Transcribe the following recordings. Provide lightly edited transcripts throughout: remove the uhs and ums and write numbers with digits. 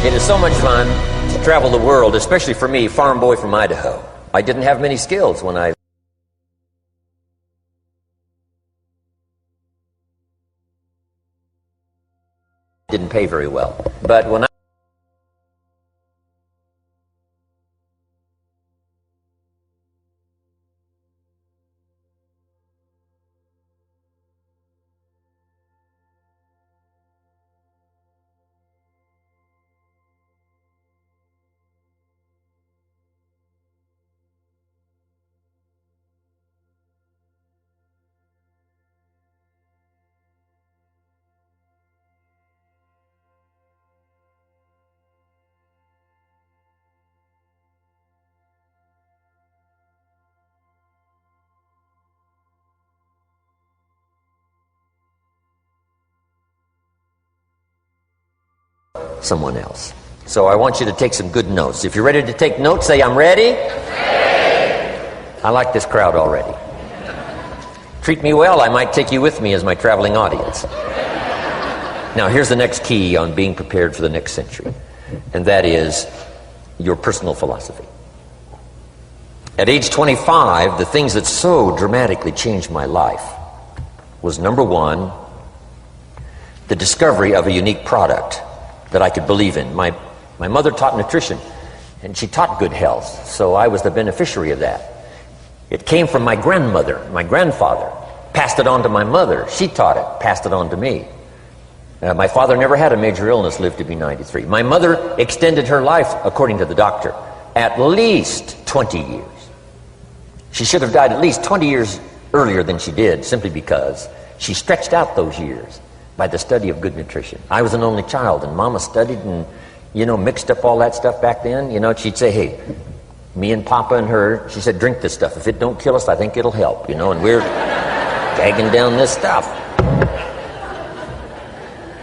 It is so much fun to travel the world, especially for me, farm boy from Idaho. I didn't have many skills when I didn't pay very well. But when I someone else. So I want you to take some good notes. If you're ready to take notes, say, I'm ready. I like this crowd already. Treat me well, I might take you with me as my traveling audience. Now, here's the next key on being prepared for the next century, and that is your personal philosophy. At age 25, the things that so dramatically changed my life was, number one, the discovery of a unique product that I could believe in. My mother taught nutrition, and she taught good health, so I was the beneficiary of that. It came from my grandmother. My grandfather passed it on to my mother. She taught it, passed it on to me. My father never had a major illness, lived to be 93. My mother extended her life, according to the doctor, at least 20 years. She should have died at least 20 years earlier than she did, simply because she stretched out those years by the study of good nutrition. I was an only child, and Mama studied and, mixed up all that stuff back then. She'd say, hey, me and Papa and her, she said, drink this stuff. If it don't kill us, I think it'll help, and we're gagging down this stuff.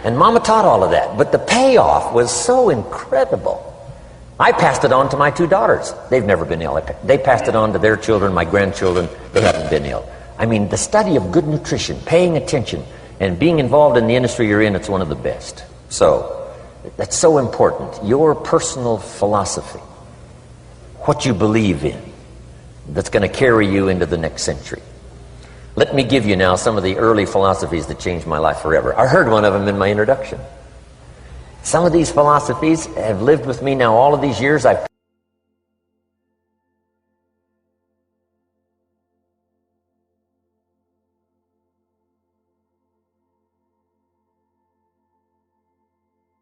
And Mama taught all of that, but the payoff was so incredible. I passed it on to my two daughters. They've never been ill. They passed it on to their children, my grandchildren. They haven't been ill. I mean, the study of good nutrition, paying attention, and being involved in the industry you're in, it's one of the best. So, that's so important. Your personal philosophy, what you believe in, that's going to carry you into the next century. Let me give you now some of the early philosophies that changed my life forever. I heard one of them in my introduction. Some of these philosophies have lived with me now all of these years. I've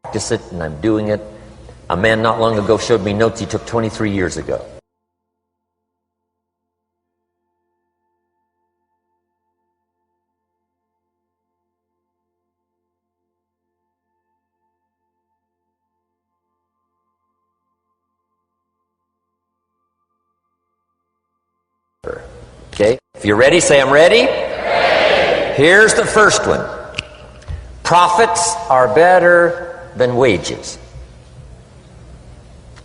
practiced it, and I'm doing it. A man not long ago showed me notes he took 23 years ago. Okay, if you're ready, say I'm ready. Here's the first one. Profits are better than wages.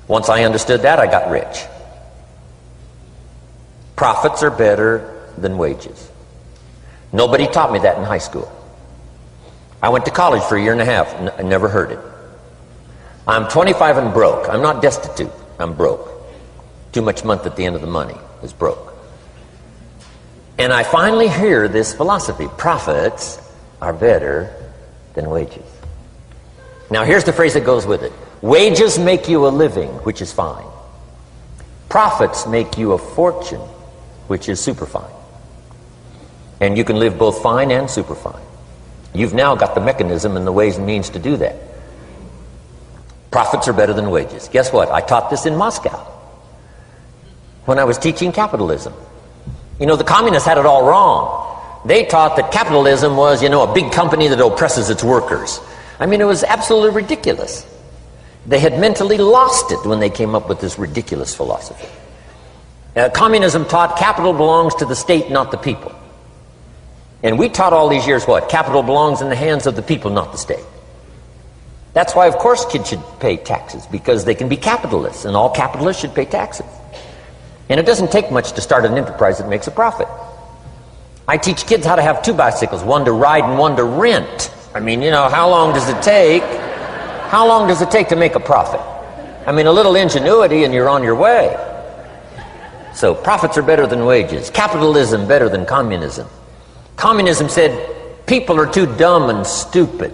Once I understood that, I got rich. Profits are better than wages. Nobody taught me that in high school. I went to college for a year and a half. I never heard it. I'm 25 and broke. I'm not destitute. I'm broke. Too much month at the end of the money is broke. And I finally hear this philosophy. Profits are better than wages. Now here's the phrase that goes with it. Wages make you a living, which is fine. Profits make you a fortune, which is super fine. And you can live both fine and super fine. You've now got the mechanism and the ways and means to do that. Profits are better than wages. Guess what? I taught this in Moscow when I was teaching capitalism. The communists had it all wrong. They taught that capitalism was, a big company that oppresses its workers. I mean, it was absolutely ridiculous. They had mentally lost it when they came up with this ridiculous philosophy. Communism taught capital belongs to the state, not the people. And we taught all these years what? Capital belongs in the hands of the people, not the state. That's why, of course, kids should pay taxes, because they can be capitalists, and all capitalists should pay taxes. And it doesn't take much to start an enterprise that makes a profit. I teach kids how to have two bicycles, one to ride and one to rent. I mean, how long does it take? How long does it take to make a profit? I mean, a little ingenuity and you're on your way. So profits are better than wages. Capitalism better than communism. Communism said people are too dumb and stupid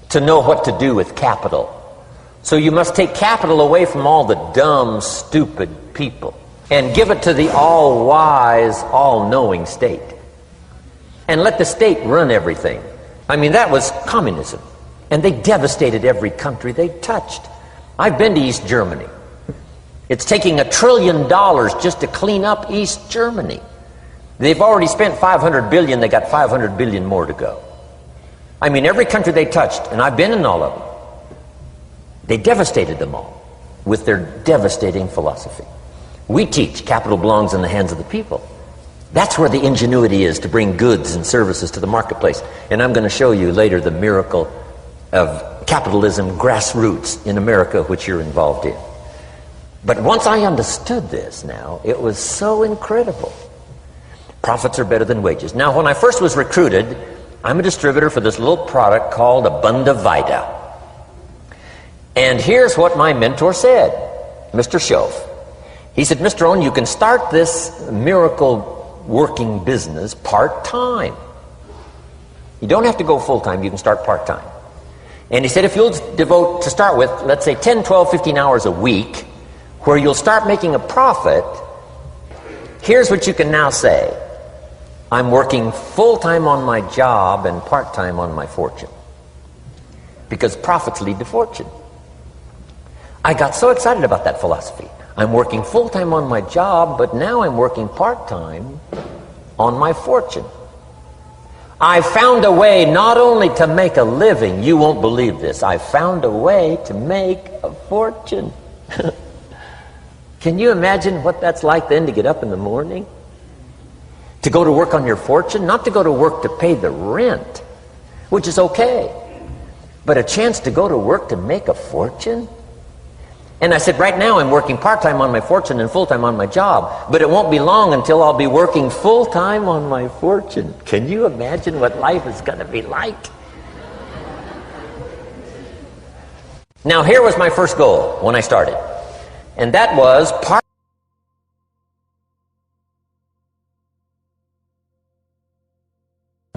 to know what to do with capital. So you must take capital away from all the dumb, stupid people and give it to the all-wise, all-knowing state. And let the state run everything. I mean, that was communism. And they devastated every country they touched. I've been to East Germany. It's taking $1 trillion just to clean up East Germany. They've already spent $500 billion. They got $500 billion more to go. I mean, every country they touched, and I've been in all of them, they devastated them all with their devastating philosophy. We teach capital belongs in the hands of the people. That's where the ingenuity is to bring goods and services to the marketplace. And I'm going to show you later the miracle of capitalism grassroots in America, which you're involved in. But once I understood this now, it was so incredible. Profits are better than wages. Now, when I first was recruited, I'm a distributor for this little product called Abunda Vita. And here's what my mentor said, Mr. Schoaf. He said, Mr. Rohn, you can start this miracle working business part-time. You don't have to go full-time, you can start part-time. And he said, if you'll devote, to start with, let's say 10, 12, 15 hours a week, where you'll start making a profit, here's what you can now say. I'm working full-time on my job and part-time on my fortune. Because profits lead to fortune. I got so excited about that philosophy. I'm working full-time on my job, but now I'm working part-time on my fortune. I found a way not only to make a living, you won't believe this, I found a way to make a fortune. Can you imagine what that's like then to get up in the morning? To go to work on your fortune? Not to go to work to pay the rent, which is okay, but a chance to go to work to make a fortune? And I said, right now I'm working part-time on my fortune and full-time on my job, but it won't be long until I'll be working full-time on my fortune. Can you imagine what life is going to be like? Now, here was my first goal when I started, and that was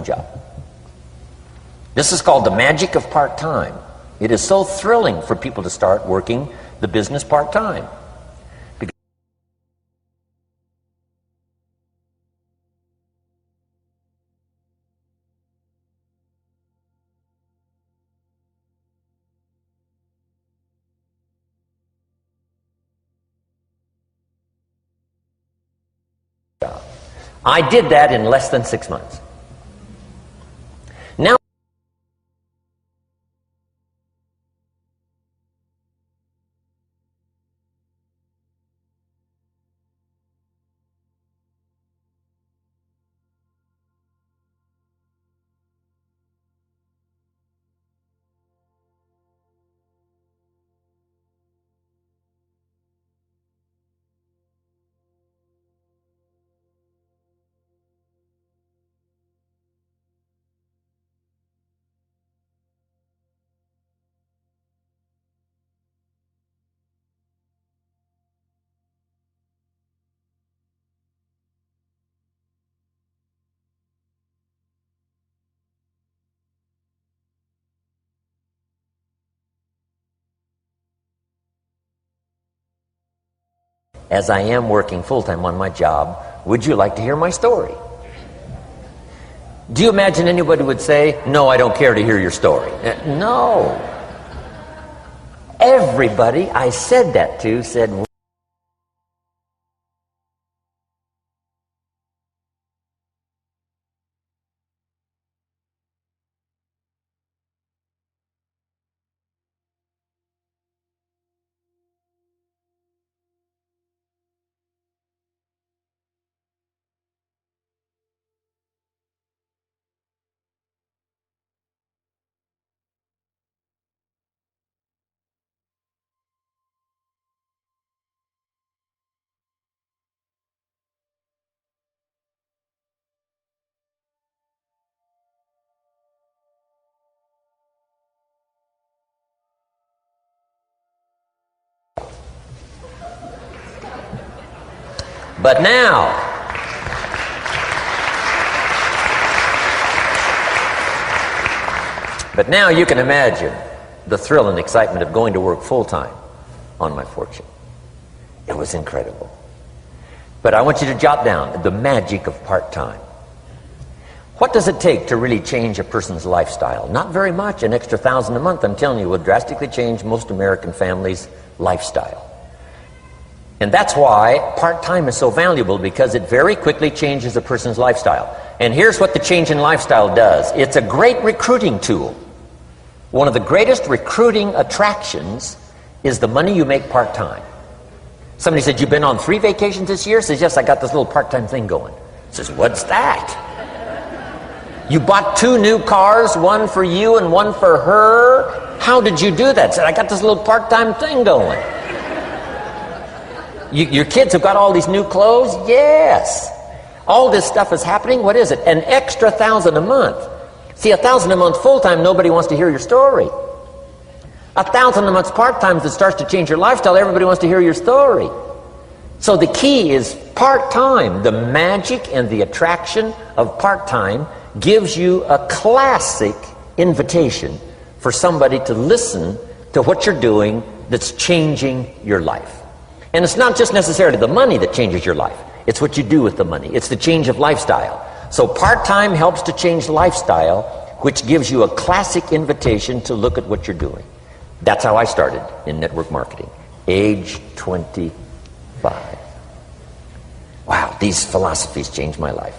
job. This is called the magic of part-time. It is so thrilling for people to start working the business part-time. I did that in less than 6 months. Now, as I am working full-time on my job, would you like to hear my story? Do you imagine anybody would say, no, I don't care to hear your story? No. Everybody I said that to said, But now, you can imagine the thrill and excitement of going to work full-time on my fortune. It was incredible. But I want you to jot down the magic of part-time. What does it take to really change a person's lifestyle? Not very much. An extra $1,000 a month, I'm telling you, will drastically change most American families' lifestyle. And that's why part-time is so valuable, because it very quickly changes a person's lifestyle. And here's what the change in lifestyle does. It's a great recruiting tool. One of the greatest recruiting attractions is the money you make part-time. Somebody said, "You've been on 3 vacations this year?" Says, "Yes, I got this little part-time thing going." Says, "What's that?" "You bought 2 new cars, one for you and one for her. How did you do that?" Said, "I got this little part-time thing going." Your kids have got all these new clothes? Yes. All this stuff is happening. What is it? An extra $1,000 a month. See, $1,000 a month full-time, nobody wants to hear your story. $1,000 a month part-time that starts to change your lifestyle, everybody wants to hear your story. So the key is part-time. The magic and the attraction of part-time gives you a classic invitation for somebody to listen to what you're doing that's changing your life. And it's not just necessarily the money that changes your life. It's what you do with the money. It's the change of lifestyle. So part-time helps to change lifestyle, which gives you a classic invitation to look at what you're doing. That's how I started in network marketing, age 25. Wow, these philosophies changed my life.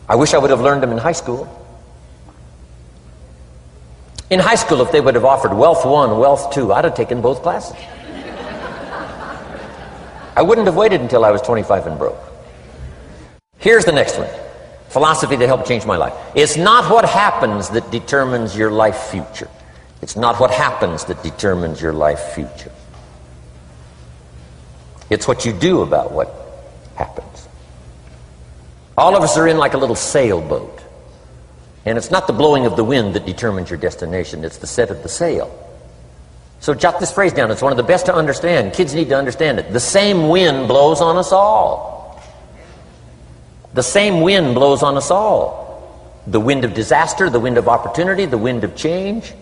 I wish I would have learned them in high school. In high school, if they would have offered Wealth 1, Wealth 2, I'd have taken both classes. I wouldn't have waited until I was 25 and broke. Here's the next one. Philosophy that helped change my life. It's not what happens that determines your life future. It's not what happens that determines your life future. It's what you do about what happens. All of us are in like a little sailboat. And it's not the blowing of the wind that determines your destination. It's the set of the sail. So jot this phrase down. It's one of the best to understand. Kids need to understand it. The same wind blows on us all. The same wind blows on us all. The wind of disaster, the wind of opportunity, the wind of change.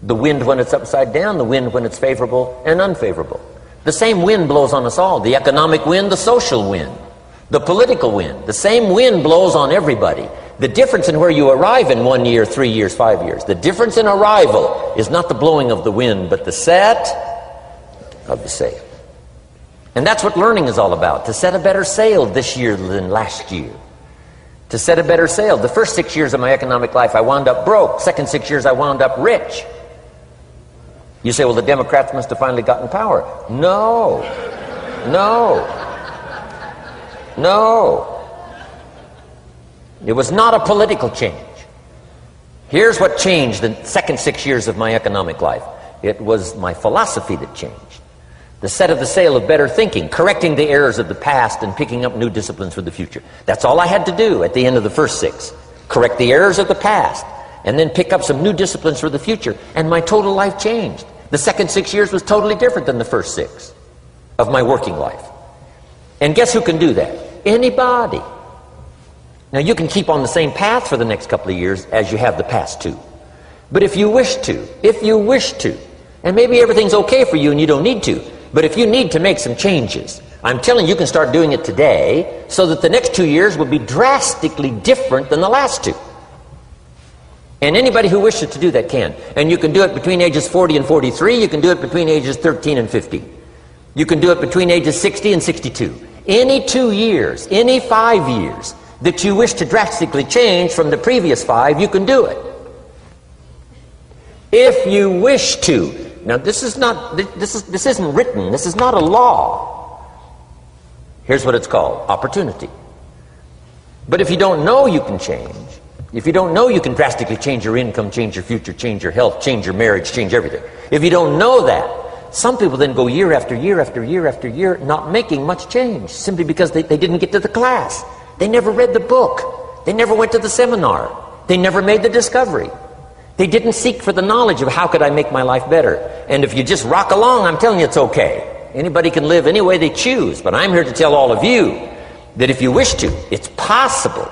The wind when it's upside down, the wind when it's favorable and unfavorable. The same wind blows on us all. The economic wind, the social wind, the political wind. The same wind blows on everybody. The difference in where you arrive in 1 year, 3 years, 5 years, the difference in arrival is not the blowing of the wind, but the set of the sail. And that's what learning is all about, to set a better sail this year than last year. To set a better sail. The first 6 years of my economic life, I wound up broke. Second 6 years, I wound up rich. You say, well, the Democrats must have finally gotten power. No. It was not a political change. Here's what changed the second 6 years of my economic life. It was my philosophy that changed. The set of the sail of better thinking, correcting the errors of the past and picking up new disciplines for the future. That's all I had to do at the end of the first 6. Correct the errors of the past and then pick up some new disciplines for the future. And my total life changed. The second 6 years was totally different than the first 6 of my working life. And guess who can do that? Anybody. Now, you can keep on the same path for the next couple of years as you have the past 2. But if you wish to, and maybe everything's okay for you and you don't need to, but if you need to make some changes, I'm telling you, you can start doing it today so that the next 2 years will be drastically different than the last 2. And anybody who wishes to do that can. And you can do it between ages 40 and 43. You can do it between ages 13 and 15. You can do it between ages 60 and 62. Any 2 years, any 5 years that you wish to drastically change from the previous 5, you can do it. If you wish to. Now, this isn't written. This is not a law. Here's what it's called: opportunity. But if you don't know you can change, if you don't know you can drastically change your income, change your future, change your health, change your marriage, change everything, if you don't know that, some people then go year after year after year after year not making much change simply because they didn't get to the class. They never read the book. They never went to the seminar. They never made the discovery. They didn't seek for the knowledge of how could I make my life better. And if you just rock along, I'm telling you it's okay. Anybody can live any way they choose, but I'm here to tell all of you that if you wish to, it's possible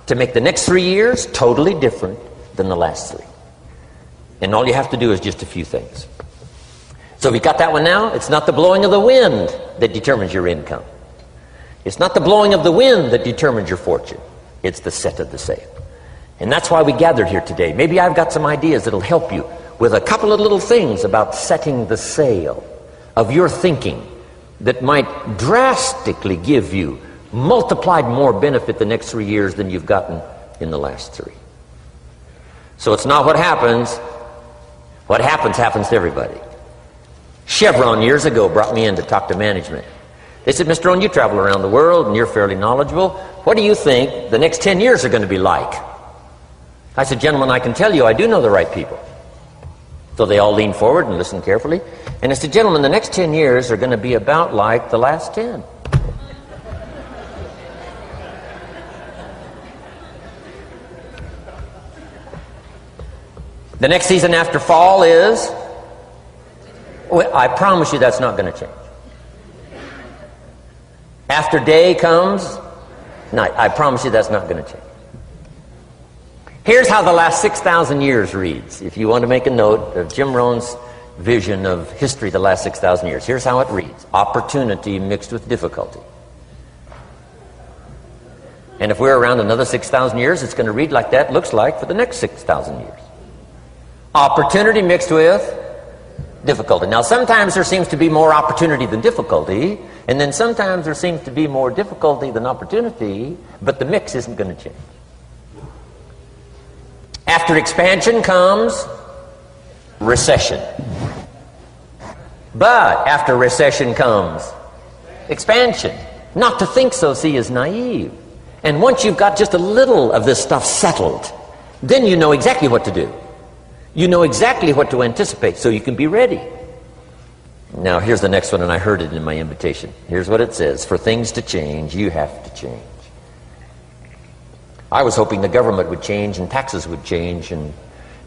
to make the next 3 years totally different than the last 3. And all you have to do is just a few things. So we got that one now. It's not the blowing of the wind that determines your income. It's not the blowing of the wind that determines your fortune. It's the set of the sail. And that's why we gathered here today. Maybe I've got some ideas that'll help you with a couple of little things about setting the sail of your thinking that might drastically give you multiplied more benefit the next 3 years than you've gotten in the last 3. So it's not what happens. What happens to everybody. Chevron years ago brought me in to talk to management. They said, Mr. Rohn, you travel around the world and you're fairly knowledgeable. What do you think the next 10 years are going to be like? I said, gentlemen, I can tell you I do know the right people. So they all leaned forward and listened carefully. And I said, gentlemen, the next 10 years are going to be about like the last 10. The next season after fall is, well, I promise you that's not going to change. After day comes night. I promise you that's not going to change. Here's how the last 6,000 years reads. If you want to make a note of Jim Rohn's vision of history the last 6,000 years, here's how it reads. Opportunity mixed with difficulty. And if we're around another 6,000 years, it's going to read like that looks like for the next 6,000 years. Opportunity mixed with difficulty. Now, sometimes there seems to be more opportunity than difficulty, and then sometimes there seems to be more difficulty than opportunity, but the mix isn't going to change. After expansion comes recession. But after recession comes expansion. Not to think so, see, is naive. And once you've got just a little of this stuff settled, then you know exactly what to do. You know exactly what to anticipate, so you can be ready. Now, here's the next one, and I heard it in my invitation. Here's what it says. For things to change, you have to change. I was hoping the government would change, and taxes would change, and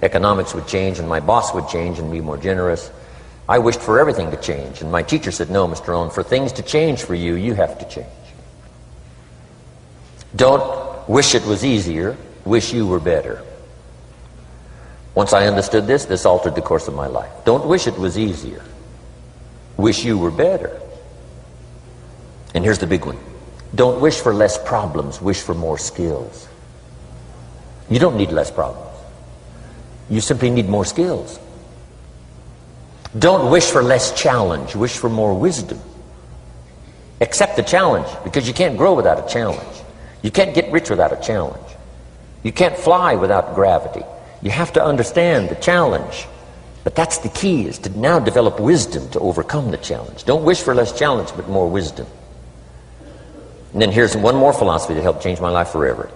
economics would change, and my boss would change and be more generous. I wished for everything to change, and my teacher said, no, Mr. Rohn, for things to change for you, you have to change. Don't wish it was easier, wish you were better. Once I understood this, this altered the course of my life. Don't wish it was easier. Wish you were better. And here's the big one. Don't wish for less problems. Wish for more skills. You don't need less problems. You simply need more skills. Don't wish for less challenge. Wish for more wisdom. Accept the challenge, because you can't grow without a challenge. You can't get rich without a challenge. You can't fly without gravity. You have to understand the challenge. But that's the key, is to now develop wisdom to overcome the challenge. Don't wish for less challenge, but more wisdom. And then here's one more philosophy that helped change my life forever.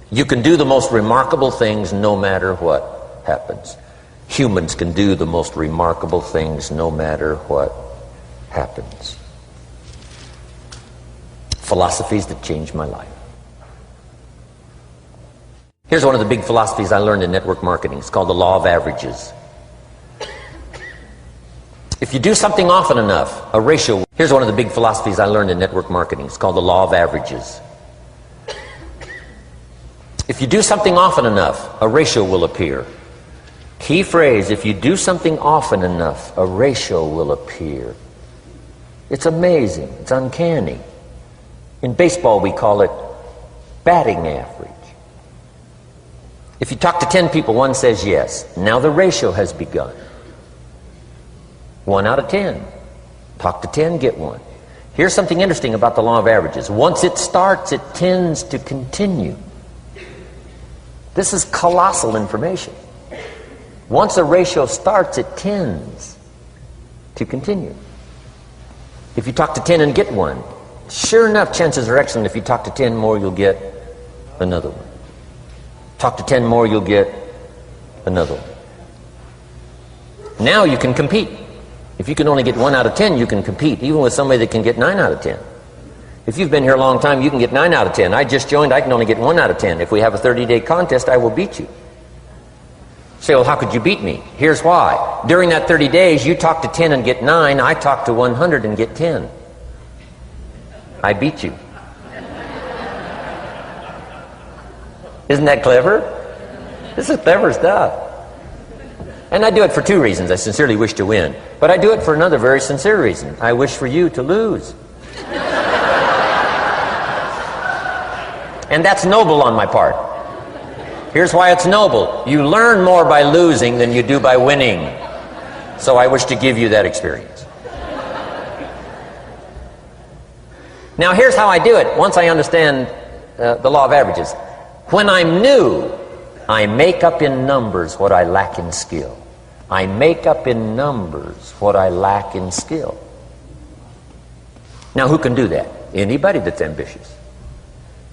You can do the most remarkable things no matter what happens. Humans can do the most remarkable things no matter what happens. Philosophies that changed my life. Here's one of the big philosophies I learned in network marketing. It's called the law of averages. If you do something often enough, a ratio... Here's one of the big philosophies I learned in network marketing. It's called the law of averages. If you do something often enough, a ratio will appear. Key phrase, if you do something often enough, a ratio will appear. It's amazing. It's uncanny. In baseball, we call it batting average. If you talk to 10 people, one says yes. Now the ratio has begun. 1 out of 10. Talk to 10, get 1. Here's something interesting about the law of averages. Once it starts, it tends to continue. This is colossal information. Once a ratio starts, it tends to continue. If you talk to 10 and get 1, sure enough, chances are excellent. If you talk to 10 more, you'll get another one. Talk to 10 more, you'll get another one. Now you can compete. If you can only get 1 out of 10, you can compete, even with somebody that can get 9 out of 10. If you've been here a long time, you can get 9 out of 10. I just joined, I can only get 1 out of 10. If we have a 30-day contest, I will beat you. Say, well, how could you beat me? Here's why. During that 30 days, you talk to 10 and get 9. I talk to 100 and get 10. I beat you. Isn't that clever? This is clever stuff. And I do it for two reasons. I sincerely wish to win. But I do it for another very sincere reason. I wish for you to lose. And that's noble on my part. Here's why it's noble. You learn more by losing than you do by winning. So I wish to give you that experience. Now here's how I do it once I understand the law of averages. When I'm new, I make up in numbers what I lack in skill. I make up in numbers what I lack in skill. Now who can do that? Anybody that's ambitious.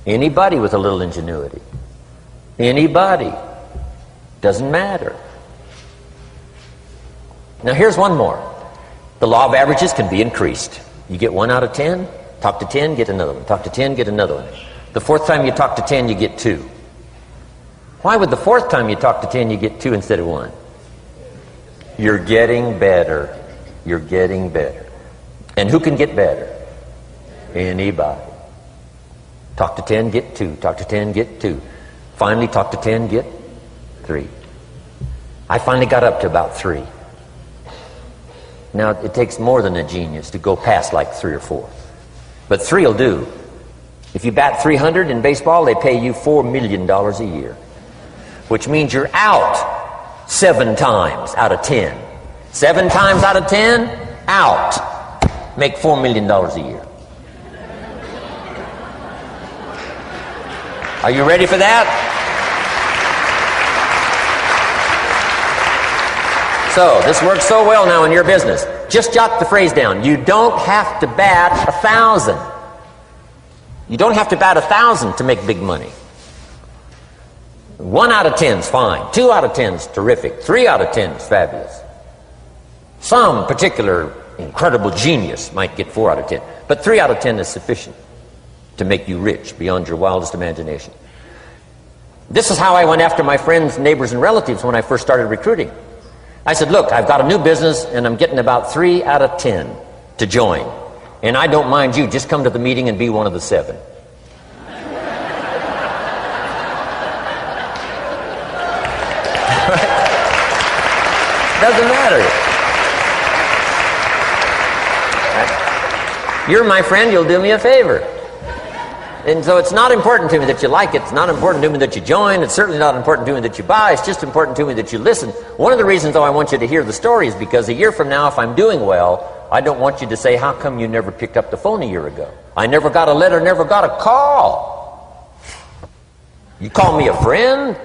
Anybody with a little ingenuity. Anybody. Doesn't matter. Now here's one more. The law of averages can be increased. You get 1 out of 10, talk to 10, get another one. Talk to 10, get another one. The fourth time you talk to 10, you get 2. Why would the fourth time you talk to 10, you get 2 instead of 1? You're getting better. You're getting better. And who can get better? Anybody. Talk to 10, get 2. Talk to 10, get 2. Finally, talk to 10, get 3. I finally got up to about 3. Now, it takes more than a genius to go past like 3 or 4. But 3 will do. If you bat 300 in baseball, they pay you $4 million a year. Which means you're out 7 times out of 10. 7 times out of 10, out. Make $4 million a year. Are you ready for that? So, this works so well now in your business. Just jot the phrase down. You don't have to bat 1,000. You don't have to bat 1,000 to make big money. 1 out of 10 is fine. 2 out of 10 is terrific. 3 out of 10 is fabulous. Some particular incredible genius might get 4 out of 10. But 3 out of 10 is sufficient to make you rich beyond your wildest imagination. This is how I went after my friends, neighbors, and relatives when I first started recruiting. I said, look, I've got a new business and I'm getting about 3 out of 10 to join. And I don't mind you, just come to the meeting and be one of the 7. Doesn't matter. You're my friend, you'll do me a favor. And so it's not important to me that you like it. It's not important to me that you join. It's certainly not important to me that you buy. It's just important to me that you listen. One of the reasons, though, I want you to hear the story is because a year from now, if I'm doing well, I don't want you to say, how come you never picked up the phone a year ago? I never got a letter, never got a call. You call me a friend?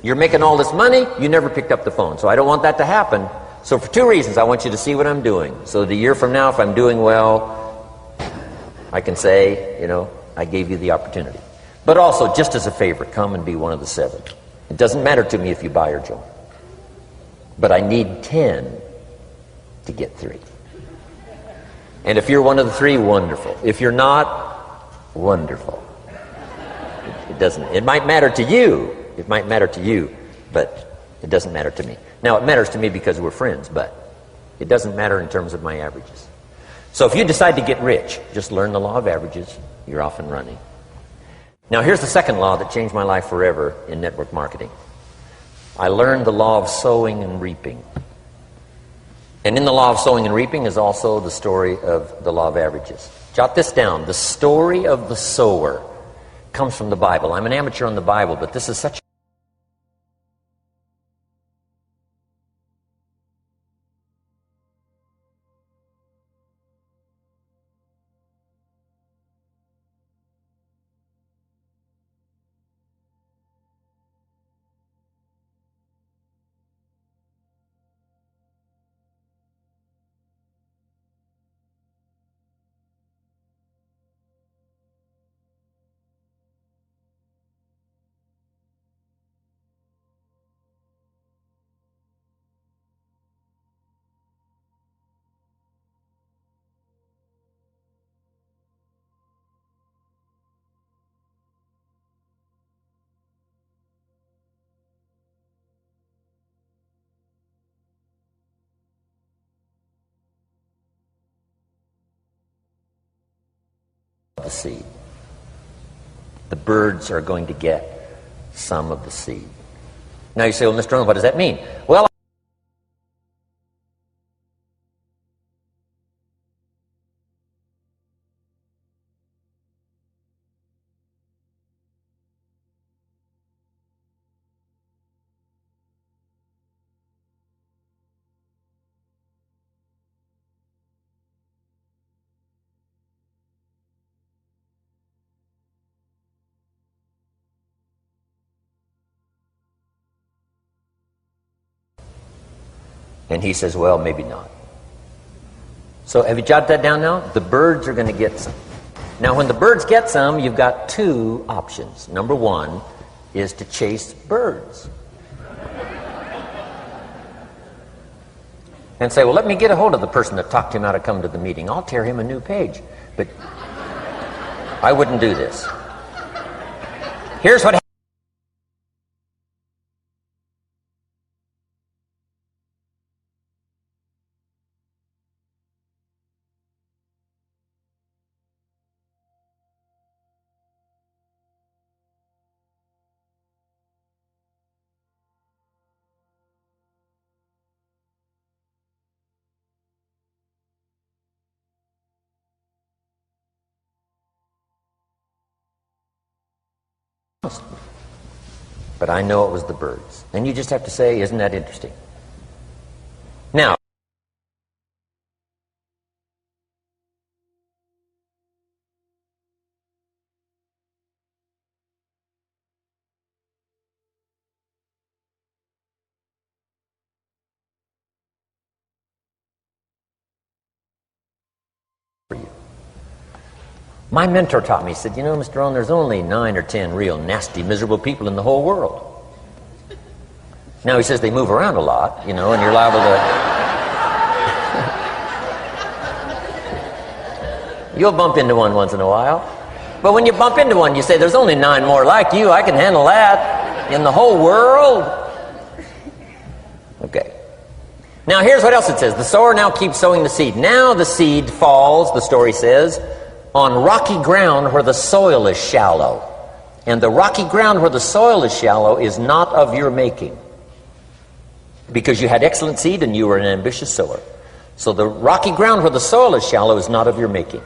You're making all this money, you never picked up the phone. So I don't want that to happen. So for 2 reasons, I want you to see what I'm doing. So the year from now, if I'm doing well, I can say, you know, I gave you the opportunity. But also, just as a favor, come and be one of the 7. It doesn't matter to me if you buy or join. But I need 10 to get 3. And if you're one of the 3, wonderful. If you're not, wonderful. It doesn't. It might matter to you. It might matter to you, but it doesn't matter to me. Now, it matters to me because we're friends, but it doesn't matter in terms of my averages. So if you decide to get rich, just learn the law of averages. You're off and running. Now, here's the second law that changed my life forever in network marketing. I learned the law of sowing and reaping. And in the law of sowing and reaping is also the story of the law of averages. Jot this down. The story of the sower comes from the Bible. I'm an amateur on the Bible, but this is such the seed. The birds are going to get some of the seed. Now you say, well, Mr. Rohn, what does that mean? Well, and he says, well, maybe not. So have you jotted that down now? The birds are going to get some. Now, when the birds get some, you've got two options. Number one is to chase birds. And say, well, let me get a hold of the person that talked him out of coming to the meeting. I'll tear him a new page. But I wouldn't do this. Here's what But I know it was the birds. And you just have to say, isn't that interesting? Now, for you. My mentor taught me, he said, you know, Mr. Rohn, there's only 9 or 10 real nasty, miserable people in the whole world. Now, he says they move around a lot, you know, and you're liable to... You'll bump into one once in a while. But when you bump into one, you say, there's only 9 more like you. I can handle that in the whole world. Okay. Now, here's what else it says. The sower now keeps sowing the seed. Now the seed falls, the story says, on rocky ground where the soil is shallow. And the rocky ground where the soil is shallow is not of your making. Because you had excellent seed and you were an ambitious sower. So the rocky ground where the soil is shallow is not of your making.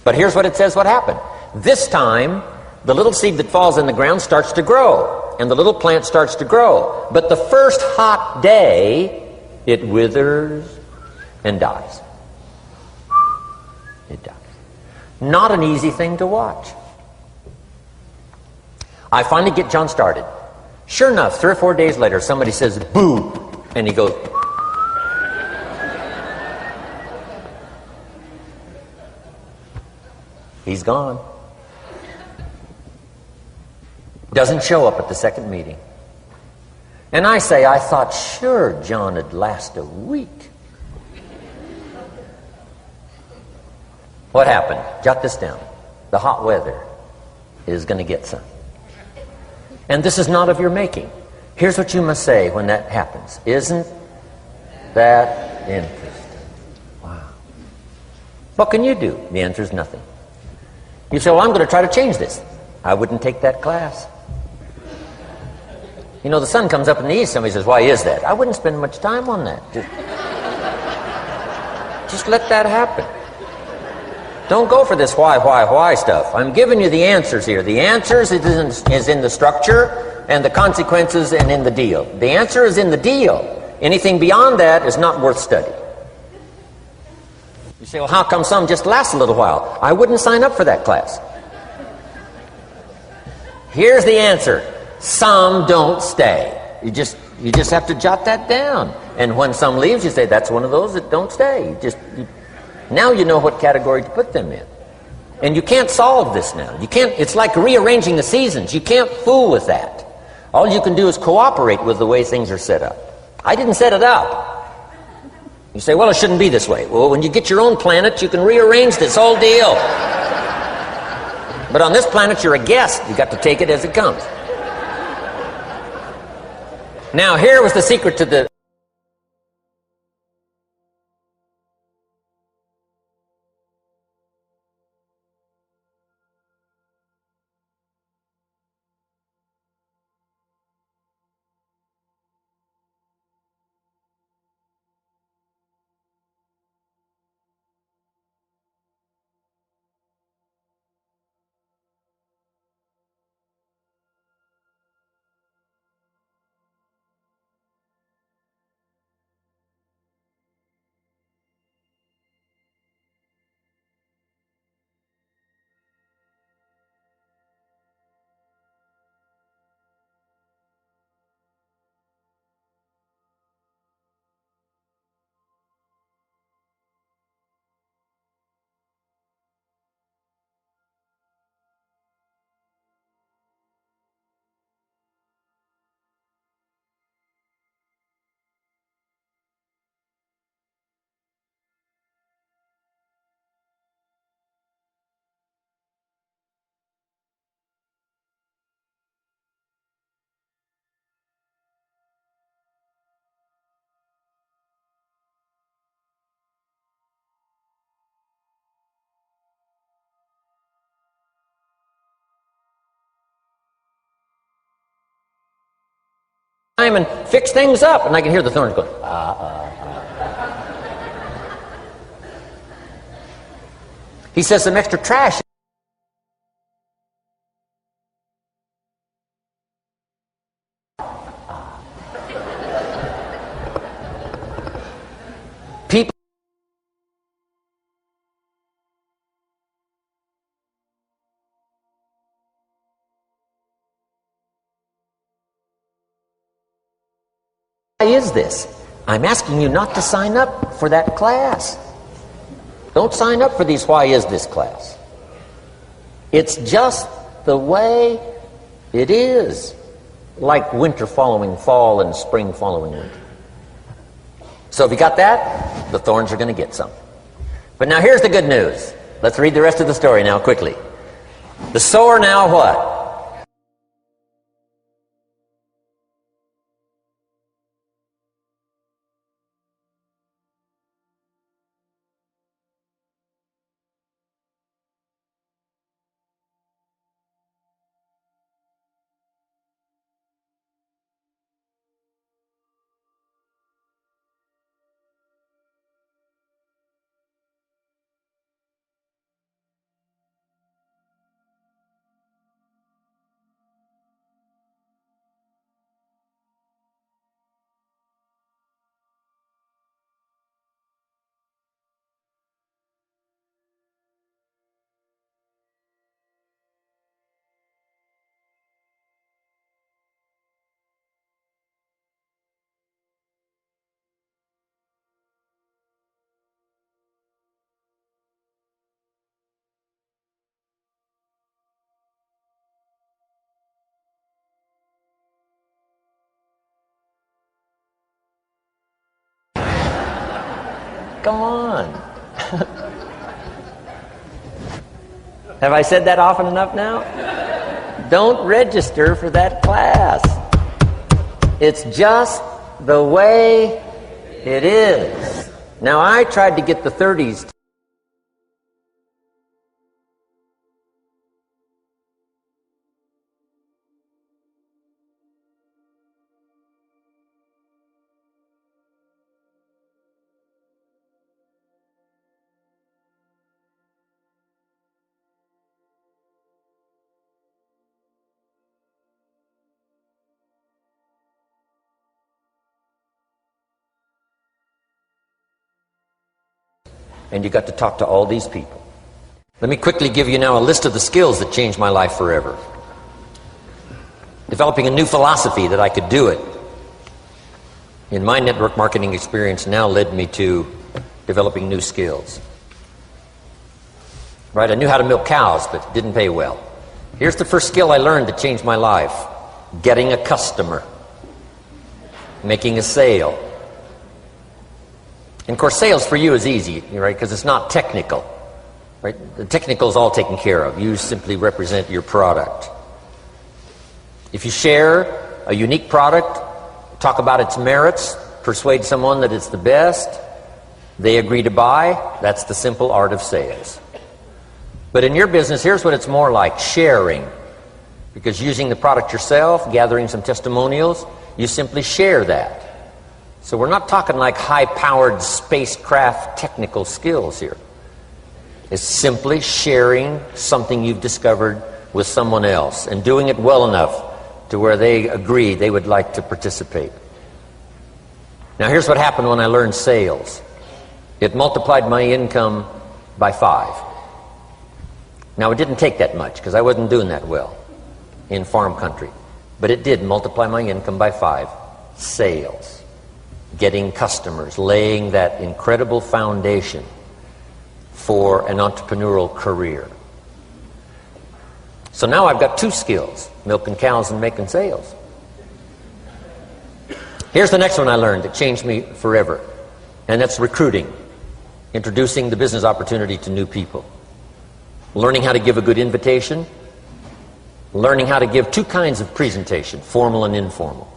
But here's what it says what happened. This time, the little seed that falls in the ground starts to grow. And the little plant starts to grow. But the first hot day, it withers and dies. It dies. Not an easy thing to watch. I finally get John started. Sure enough, 3 or 4 days later, somebody says, boo, and he goes, he's gone. Doesn't show up at the second meeting. And I say, I thought, sure, John would last a week. What happened? Jot this down. The hot weather is going to get some. And this is not of your making. Here's what you must say when that happens. Isn't that interesting? Wow. What can you do? The answer is nothing. You say, well, I'm going to try to change this. I wouldn't take that class. You know, the sun comes up in the east. Somebody says, why is that? I wouldn't spend much time on that. Just let that happen. Don't go for this why stuff. I'm giving you the answers here. The answers is in the structure and the consequences and in the deal. The answer is in the deal. Anything beyond that is not worth study. You say, well, how come some just last a little while? I wouldn't sign up for that class. Here's the answer. Some don't stay. You just have to jot that down. And when some leaves, you say, that's one of those that don't stay. Now you know what category to put them in. And you can't solve this now. You can't. It's like rearranging the seasons. You can't fool with that. All you can do is cooperate with the way things are set up. I didn't set it up. You say, well, it shouldn't be this way. Well, when you get your own planet, you can rearrange this whole deal. But on this planet, you're a guest. You got to take it as it comes. Now, here was the secret to the and fix things up. And I can hear the thorns going, He says some extra trash. People why is this? I'm asking you not to sign up for that class. Don't sign up for these why is this class. It's just the way it is. Like winter following fall and spring following winter. So if you got that, the thorns are going to get some. But now here's the good news. Let's read the rest of the story now quickly. The sower now what? Come on. Have I said that often enough now? Don't register for that class. It's just the way it is. Now, I tried to get the 30s and you got to talk to all these people. Let me quickly give you now a list of the skills that changed my life forever. Developing a new philosophy that I could do it in my network marketing experience now led me to developing new skills. Right, I knew how to milk cows, but it didn't pay well. Here's the first skill I learned that changed my life. Getting a customer. Making a sale. And of course, sales for you is easy, right? Because it's not technical, right? The technical is all taken care of. You simply represent your product. If you share a unique product, talk about its merits, persuade someone that it's the best, they agree to buy, that's the simple art of sales. But in your business, here's what it's more like, sharing. Because using the product yourself, gathering some testimonials, you simply share that. So we're not talking like high-powered spacecraft technical skills here. It's simply sharing something you've discovered with someone else and doing it well enough to where they agree they would like to participate. Now here's what happened when I learned sales. It multiplied my income by 5. Now it didn't take that much because I wasn't doing that well in farm country. But it did multiply my income by 5. Sales. Getting customers, laying that incredible foundation for an entrepreneurial career. So now I've got 2 skills, milking cows and making sales. Here's the next one I learned that changed me forever, and that's recruiting, introducing the business opportunity to new people, learning how to give a good invitation, learning how to give 2 kinds of presentation, formal and informal.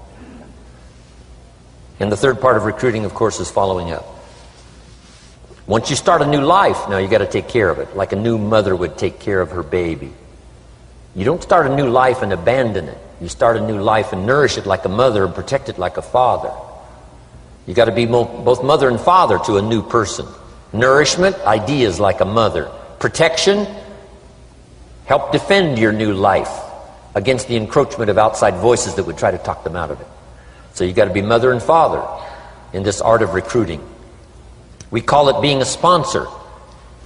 And the third part of recruiting, of course, is following up. Once you start a new life, now you got to take care of it, like a new mother would take care of her baby. You don't start a new life and abandon it. You start a new life and nourish it like a mother and protect it like a father. You got to be both mother and father to a new person. Nourishment, ideas like a mother. Protection, help defend your new life against the encroachment of outside voices that would try to talk them out of it. So you got to be mother and father in this art of recruiting. We call it being a sponsor.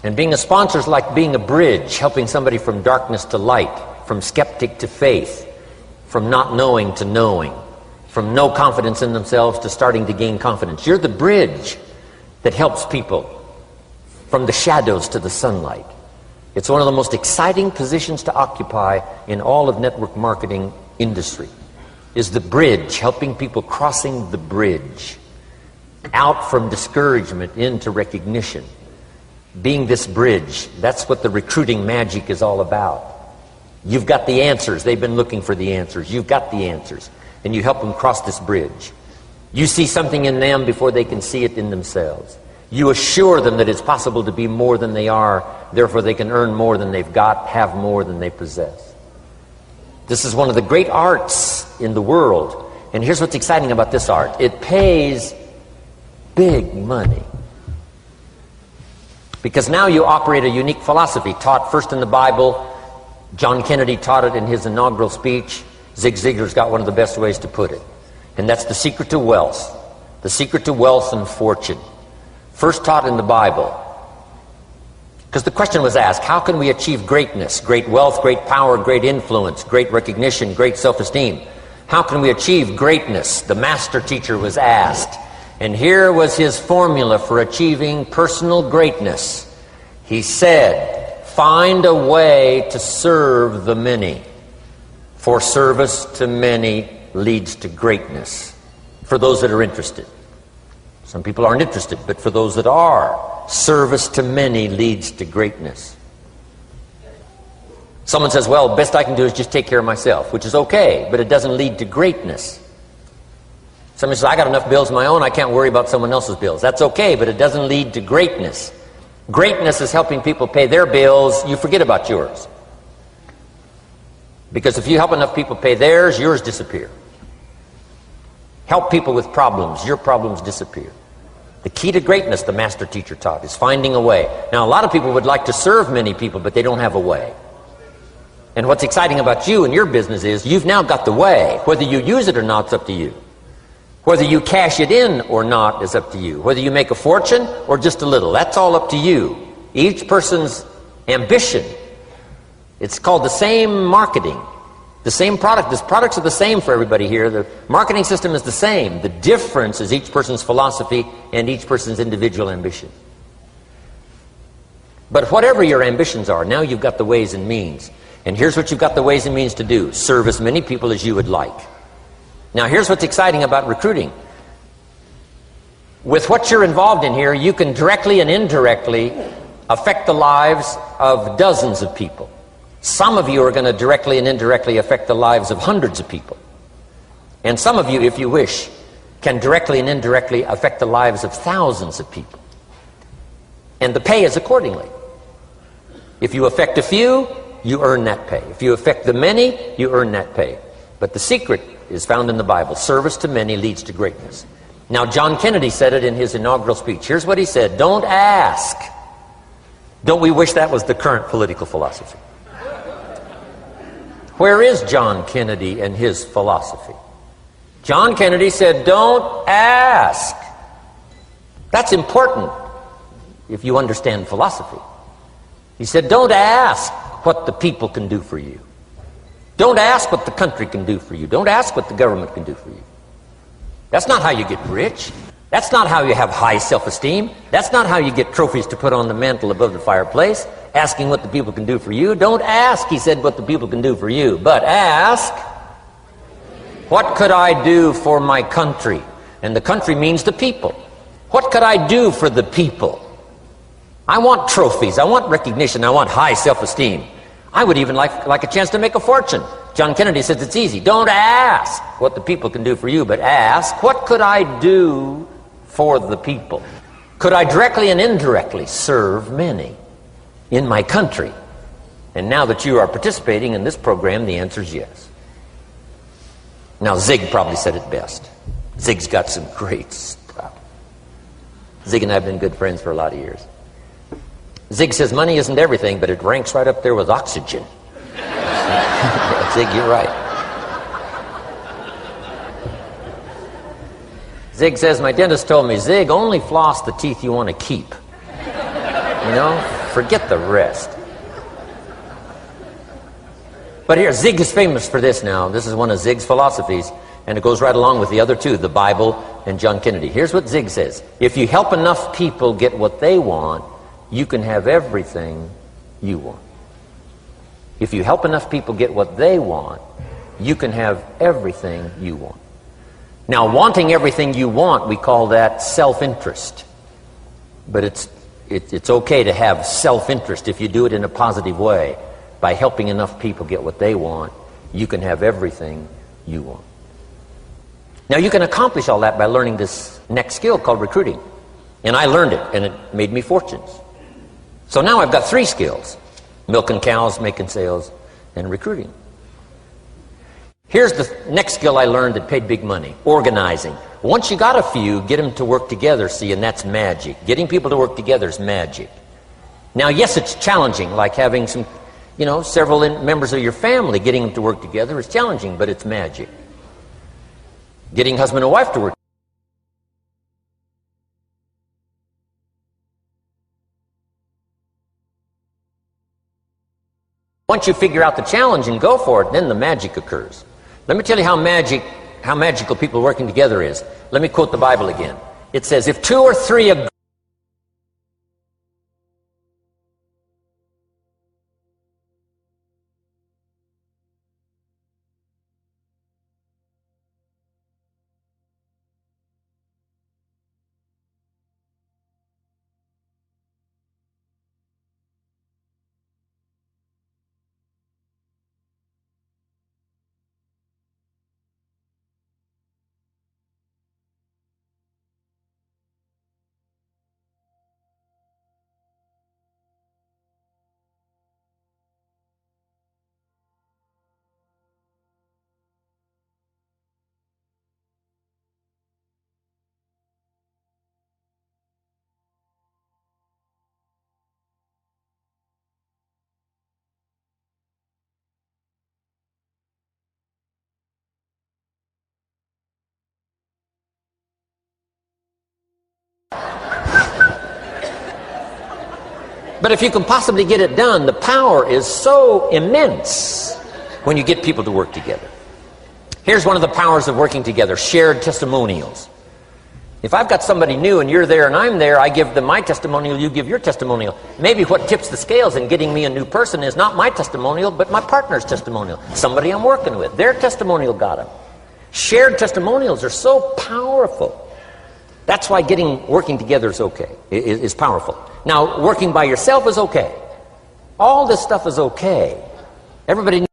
And being a sponsor is like being a bridge, helping somebody from darkness to light, from skeptic to faith, from not knowing to knowing, from no confidence in themselves to starting to gain confidence. You're the bridge that helps people from the shadows to the sunlight. It's one of the most exciting positions to occupy in all of network marketing industry, is the bridge, helping people crossing the bridge out from discouragement into recognition. Being this bridge, that's what the recruiting magic is all about. You've got the answers. They've been looking for the answers. You've got the answers. And you help them cross this bridge. You see something in them before they can see it in themselves. You assure them that it's possible to be more than they are, therefore they can earn more than they've got, have more than they possess. This is one of the great arts in the world. And here's what's exciting about this art. It pays big money. Because now you operate a unique philosophy taught first in the Bible. John Kennedy taught it in his inaugural speech. Zig Ziglar's got one of the best ways to put it. And that's the secret to wealth. The secret to wealth and fortune. First taught in the Bible. Because the question was asked, how can we achieve greatness, great wealth, great power, great influence, great recognition, great self-esteem? How can we achieve greatness? The master teacher was asked. And here was his formula for achieving personal greatness. He said, find a way to serve the many. For service to many leads to greatness. For those that are interested. Some people aren't interested, but for those that are, service to many leads to greatness. Someone says, well, best I can do is just take care of myself, which is okay, but it doesn't lead to greatness. Somebody says, I got enough bills of my own, I can't worry about someone else's bills. That's okay, but it doesn't lead to greatness. Greatness is helping people pay their bills, you forget about yours. Because if you help enough people pay theirs, yours disappear. Help people with problems, your problems disappear. The key to greatness, the master teacher taught, is finding a way. Now, a lot of people would like to serve many people, but they don't have a way. And what's exciting about you and your business is you've now got the way. Whether you use it or not, it's up to you. Whether you cash it in or not is up to you. Whether you make a fortune or just a little, that's all up to you. Each person's ambition, it's called the same marketing. The same product. The products are the same for everybody here. The marketing system is the same. The difference is each person's philosophy and each person's individual ambition. But whatever your ambitions are, now you've got the ways and means. And here's what you've got the ways and means to do. Serve as many people as you would like. Now here's what's exciting about recruiting. With what you're involved in here, you can directly and indirectly affect the lives of dozens of people. Some of you are going to directly and indirectly affect the lives of hundreds of people. And some of you, if you wish, can directly and indirectly affect the lives of thousands of people. And the pay is accordingly. If you affect a few, you earn that pay. If you affect the many, you earn that pay. But the secret is found in the Bible. Service to many leads to greatness. Now, John Kennedy said it in his inaugural speech. Here's what he said. Don't ask. Don't we wish that was the current political philosophy? Where is John Kennedy and his philosophy? John Kennedy said, don't ask. That's important if you understand philosophy. He said, don't ask what the people can do for you. Don't ask what the country can do for you. Don't ask what the government can do for you. That's not how you get rich. That's not how you have high self-esteem. That's not how you get trophies to put on the mantle above the fireplace, asking what the people can do for you. Don't ask, he said, what the people can do for you, but ask, what could I do for my country? And the country means the people. What could I do for the people? I want trophies. I want recognition. I want high self-esteem. I would even like a chance to make a fortune. John Kennedy says it's easy. Don't ask what the people can do for you, but ask, what could I do for the people? Could I directly and indirectly serve many in my country? And now that you are participating in this program, the answer is yes. Now, Zig probably said it best. Zig's got some great stuff. Zig and I have been good friends for a lot of years. Zig says money isn't everything, but it ranks right up there with oxygen. Yeah, Zig, you're right. Zig says, my dentist told me, Zig, only floss the teeth you want to keep. You know, forget the rest. But here, Zig is famous for this now. This is one of Zig's philosophies, and it goes right along with the other two, the Bible and John Kennedy. Here's what Zig says. If you help enough people get what they want, you can have everything you want. If you help enough people get what they want, you can have everything you want. Now, wanting everything you want, we call that self-interest. But it's okay to have self-interest if you do it in a positive way. By helping enough people get what they want, you can have everything you want. Now, you can accomplish all that by learning this next skill called recruiting. And I learned it, and it made me fortunes. So now I've got 3 skills: milking cows, making sales, and recruiting. Here's the next skill I learned that paid big money: organizing. Once you got a few, get them to work together, see, and that's magic. Getting people to work together is magic. Now, yes, it's challenging, like having some, several members of your family, getting them to work together is challenging, but it's magic. Getting husband and wife to work. Once you figure out the challenge and go for it, then the magic occurs. Let me tell you how magical people working together is. Let me quote the Bible again. It says, if 2 or 3 agree. But if you can possibly get it done, the power is so immense when you get people to work together. Here's one of the powers of working together: shared testimonials. If I've got somebody new and you're there and I'm there, I give them my testimonial, you give your testimonial. Maybe what tips the scales in getting me a new person is not my testimonial, but my partner's testimonial. Somebody I'm working with, their testimonial got them. Shared testimonials are so powerful. That's why working together is okay, is powerful. Now, working by yourself is okay. All this stuff is okay. Everybody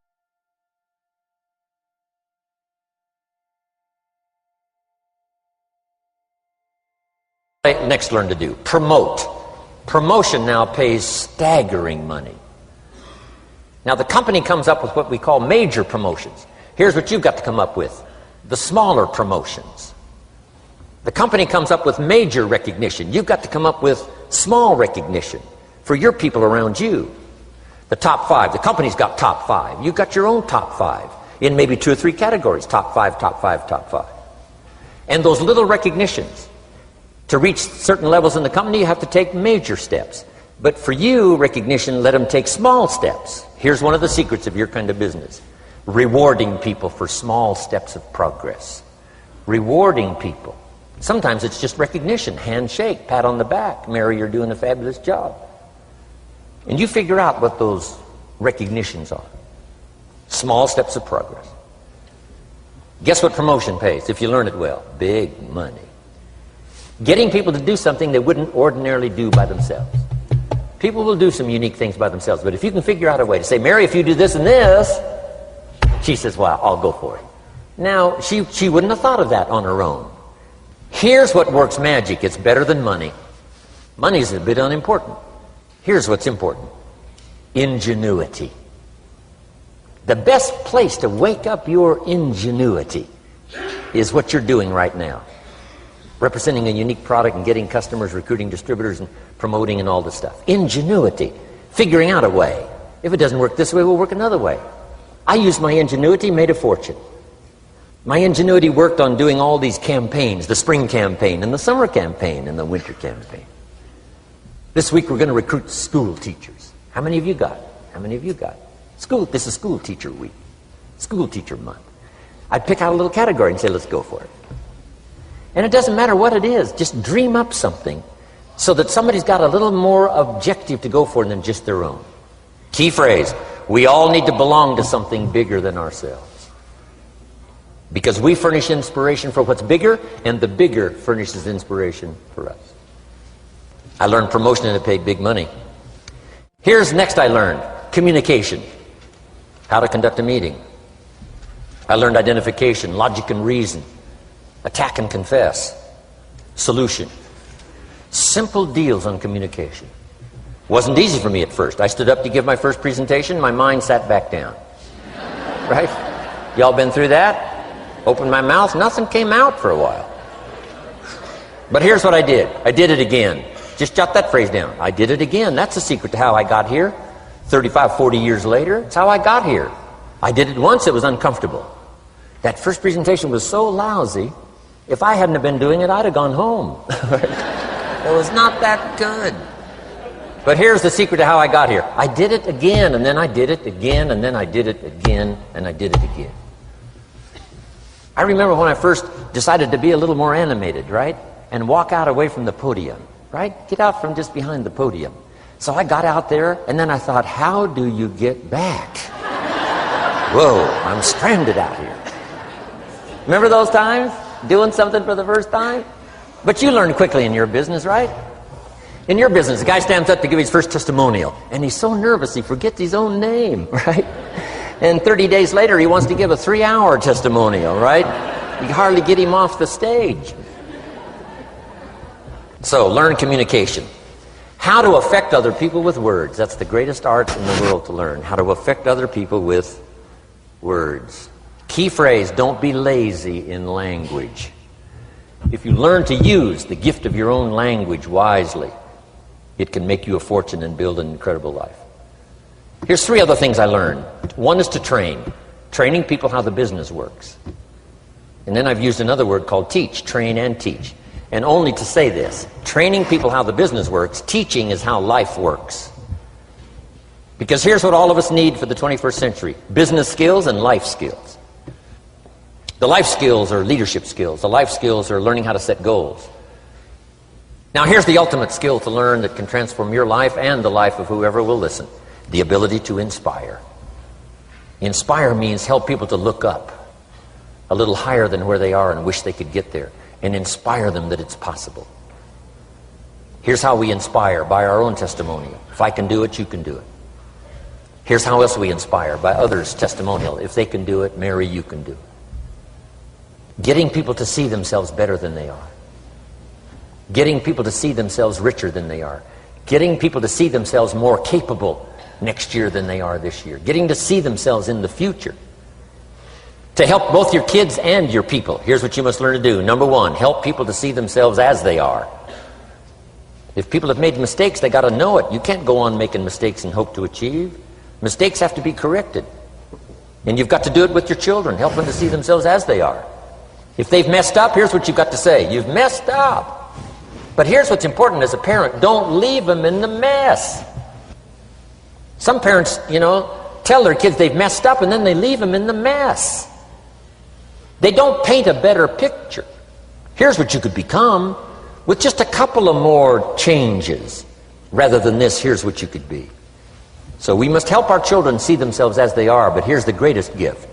next learn to do. Promote. Promotion now pays staggering money. Now, the company comes up with what we call major promotions. Here's what you've got to come up with: the smaller promotions. The company comes up with major recognition. You've got to come up with small recognition for your people around you. The top 5. The company's got top 5. You've got your own top 5 in maybe 2 or 3 categories: top 5, top 5, top 5. And those little recognitions, to reach certain levels in the company, you have to take major steps. But for you, recognition, let them take small steps. Here's one of the secrets of your kind of business: rewarding people for small steps of progress. Rewarding people. Sometimes it's just recognition, handshake, pat on the back: Mary, you're doing a fabulous job. And you figure out what those recognitions are. Small steps of progress. Guess what promotion pays, if you learn it well? Big money. Getting people to do something they wouldn't ordinarily do by themselves. People will do some unique things by themselves, but if you can figure out a way to say, Mary, if you do this and this, she says, well, I'll go for it. Now, she wouldn't have thought of that on her own. Here's what works magic. It's better than money. Money's a bit unimportant. Here's what's important: ingenuity. The best place to wake up your ingenuity is what you're doing right now. Representing a unique product and getting customers, recruiting distributors, and promoting and all this stuff. Ingenuity. Figuring out a way. If it doesn't work this way, we'll work another way. I used my ingenuity, made a fortune. My ingenuity worked on doing all these campaigns, the spring campaign and the summer campaign and the winter campaign. This week we're going to recruit school teachers. How many of you got? How many of you got? This is school teacher week. School teacher month. I'd pick out a little category and say, let's go for it. And it doesn't matter what it is, just dream up something so that somebody's got a little more objective to go for than just their own. Key phrase, we all need to belong to something bigger than ourselves. Because we furnish inspiration for what's bigger, and the bigger furnishes inspiration for us. I learned promotion and it paid big money. Here's next I learned, communication. How to conduct a meeting. I learned identification, logic and reason, attack and confess, solution. Simple deals on communication. Wasn't easy for me at first. I stood up to give my first presentation, my mind sat back down. Right? Y'all been through that? Opened my mouth, nothing came out for a while. But here's what I did. I did it again. Just jot that phrase down. I did it again. That's the secret to how I got here. 35, 40 years later, it's how I got here. I did it once, it was uncomfortable. That first presentation was so lousy, if I hadn't have been doing it, I'd have gone home. It was not that good. But here's the secret to how I got here. I did it again, and then I did it again, and then I did it again, and I did it again. I remember when I first decided to be a little more animated, right? And walk out away from the podium, right? Get out from just behind the podium. So I got out there, and then I thought, how do you get back? Whoa, I'm stranded out here. Remember those times? Doing something for the first time? But you learn quickly in your business, right? In your business, a guy stands up to give his first testimonial, and he's so nervous he forgets his own name, right? And 30 days later, he wants to give a 3-hour testimonial, right? You hardly get him off the stage. So, learn communication. How to affect other people with words. That's the greatest art in the world to learn. How to affect other people with words. Key phrase, don't be lazy in language. If you learn to use the gift of your own language wisely, it can make you a fortune and build an incredible life. Here's 3 other things I learned. One is to train. Training people how the business works. And then I've used another word called teach. Train and teach. And only to say this. Training people how the business works. Teaching is how life works. Because here's what all of us need for the 21st century. Business skills and life skills. The life skills are leadership skills. The life skills are learning how to set goals. Now here's the ultimate skill to learn that can transform your life and the life of whoever will listen. The ability to inspire. Inspire means help people to look up a little higher than where they are and wish they could get there, and inspire them that it's possible. Here's how we inspire, by our own testimonial. If I can do it, you can do it. Here's how else we inspire, by others' testimonial. If they can do it, Mary, you can do it. Getting people to see themselves better than they are. Getting people to see themselves richer than they are. Getting people to see themselves more capable next year than they are this year. Getting to see themselves in the future. To help both your kids and your people, here's what you must learn to do. Number 1, help people to see themselves as they are. If people have made mistakes, they got to know it. You can't go on making mistakes and hope to achieve. Mistakes have to be corrected. And you've got to do it with your children. Help them to see themselves as they are. If they've messed up, here's what you've got to say. You've messed up. But here's what's important as a parent. Don't leave them in the mess. Some parents, tell their kids they've messed up and then they leave them in the mess. They don't paint a better picture. Here's what you could become with just a couple of more changes. Rather than this, here's what you could be. So we must help our children see themselves as they are, but here's the greatest gift.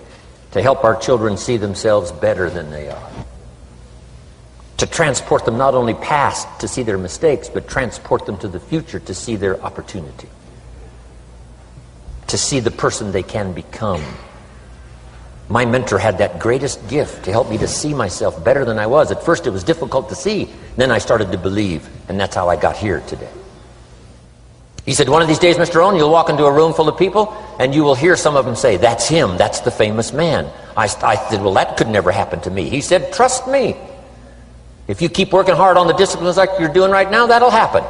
To help our children see themselves better than they are. To transport them not only past to see their mistakes, but transport them to the future to see their opportunity. To see the person they can become. My mentor had that greatest gift to help me to see myself better than I was. At first it was difficult to see. Then I started to believe, and that's how I got here today. He said, one of these days, Mr. Rohn, you'll walk into a room full of people and you will hear some of them say, that's him, that's the famous man. I said, well, that could never happen to me. He said, trust me. If you keep working hard on the disciplines like you're doing right now, that'll happen.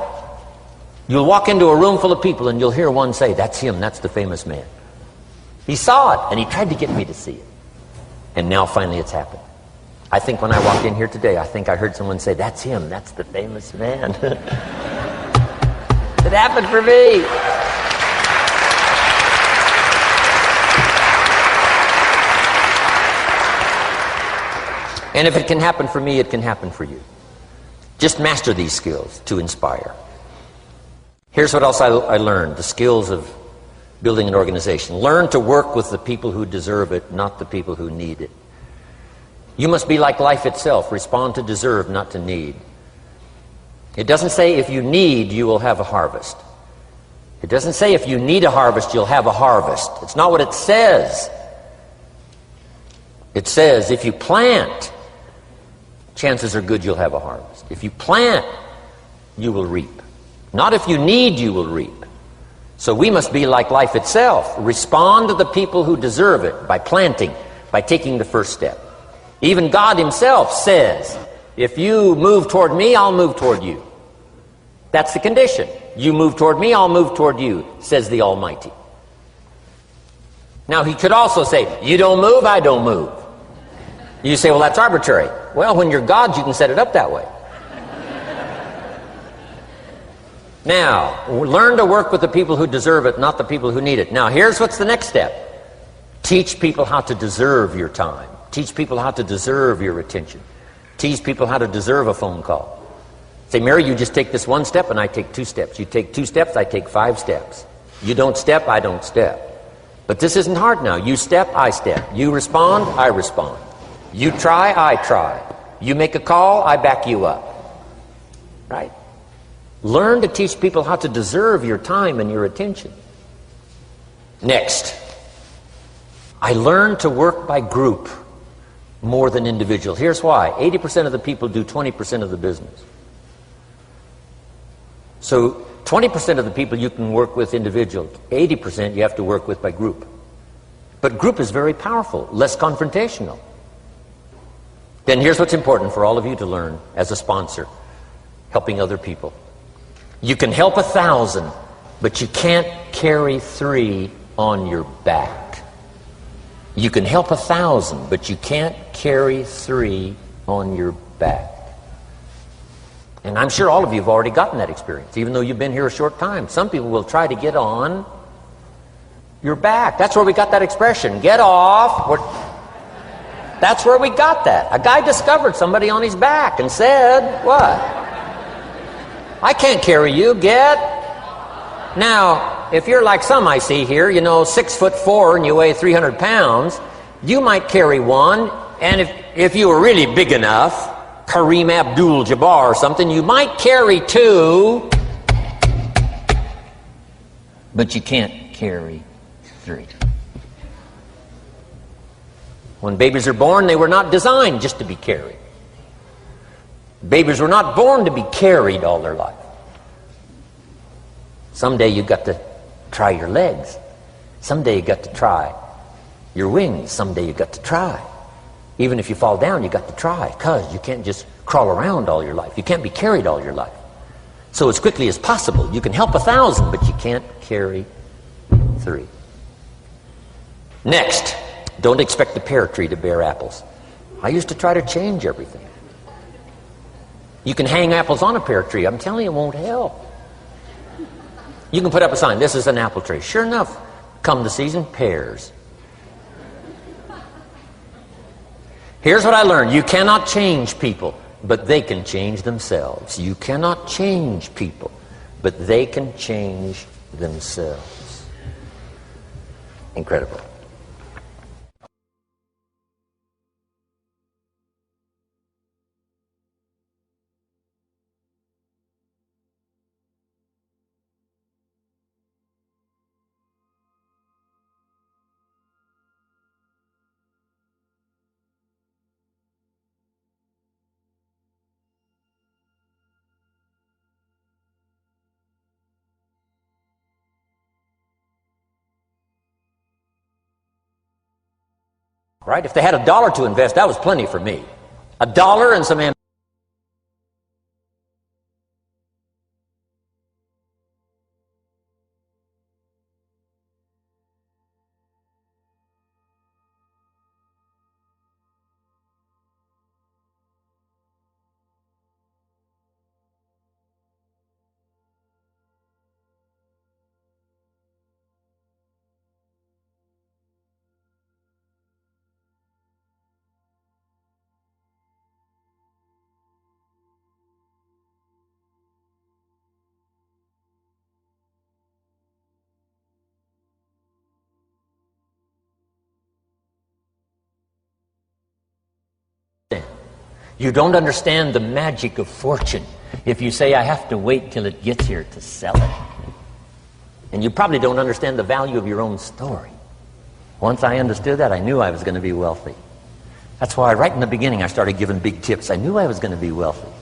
You'll walk into a room full of people and you'll hear one say, that's him, that's the famous man. He saw it and he tried to get me to see it. And now finally it's happened. I think when I walked in here today, I think I heard someone say, that's him, that's the famous man. It happened for me. And if it can happen for me, it can happen for you. Just master these skills to inspire. Here's what else I learned, the skills of building an organization. Learn to work with the people who deserve it, not the people who need it. You must be like life itself. Respond to deserve, not to need. It doesn't say if you need, you will have a harvest. It doesn't say if you need a harvest, you'll have a harvest. It's not what it says. It says if you plant, chances are good you'll have a harvest. If you plant, you will reap. Not if you need, you will reap. So we must be like life itself. Respond to the people who deserve it by planting, by taking the first step. Even God himself says, if you move toward me, I'll move toward you. That's the condition. You move toward me, I'll move toward you, says the Almighty. Now he could also say, you don't move, I don't move. You say, well, that's arbitrary. Well, when you're God, you can set it up that way. Now, learn to work with the people who deserve it, not the people who need it. Now, here's what's the next step. Teach people how to deserve your time. Teach people how to deserve your attention. Teach people how to deserve a phone call. Say, Mary, you just take this one step and I take 2 steps. You take 2 steps, I take 5 steps. You don't step, I don't step. But this isn't hard now. You step, I step. You respond, I respond. You try, I try. You make a call, I back you up. Right? Learn to teach people how to deserve your time and your attention. Next, I learned to work by group more than individual. Here's why. 80% of the people do 20% of the business. So 20% of the people you can work with individual. 80% you have to work with by group. But group is very powerful, less confrontational. Then here's what's important for all of you to learn as a sponsor, helping other people. You can help 1,000, but you can't carry 3 on your back. You can help 1,000, but you can't carry 3 on your back. And I'm sure all of you have already gotten that experience, even though you've been here a short time. Some people will try to get on your back. That's where we got that expression, get off. That's where we got that. A guy discovered somebody on his back and said, what? I can't carry you, get. Now, if you're like some I see here, 6'4" and you weigh 300 pounds, you might carry one, and if you were really big enough, Kareem Abdul-Jabbar or something, you might carry 2, but you can't carry 3. When babies are born, they were not designed just to be carried. Babies were not born to be carried all their life. Someday you got to try your legs. Someday you got to try your wings. Someday you got to try. Even if you fall down, you got to try, because you can't just crawl around all your life. You can't be carried all your life. So as quickly as possible, you can help 1,000, but you can't carry 3. Next, don't expect the pear tree to bear apples. I used to try to change everything. You can hang apples on a pear tree. I'm telling you, it won't help. You can put up a sign, this is an apple tree. Sure enough, come the season, pears. Here's what I learned. You cannot change people, but they can change themselves. You cannot change people, but they can change themselves. Incredible. right? If they had $1 to invest, that was plenty for me. $1 and some ammunition. You don't understand the magic of fortune if you say, I have to wait till it gets here to sell it. And you probably don't understand the value of your own story. Once I understood that, I knew I was going to be wealthy. That's why right in the beginning I started giving big tips. I knew I was going to be wealthy.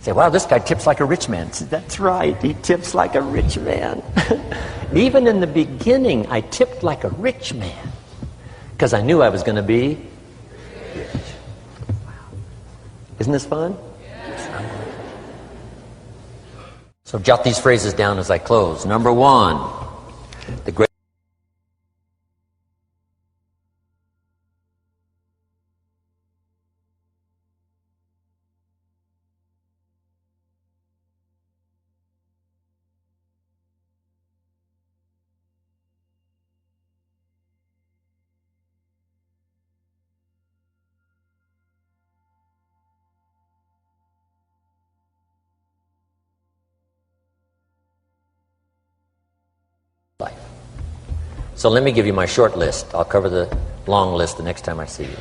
Say, wow, this guy tips like a rich man. Say, that's right, he tips like a rich man. Even in the beginning, I tipped like a rich man because I knew I was going to be rich. Isn't this fun? Yes. So jot these phrases down as I close. Number 1, the great life. So let me give you my short list. I'll cover the long list the next time I see you.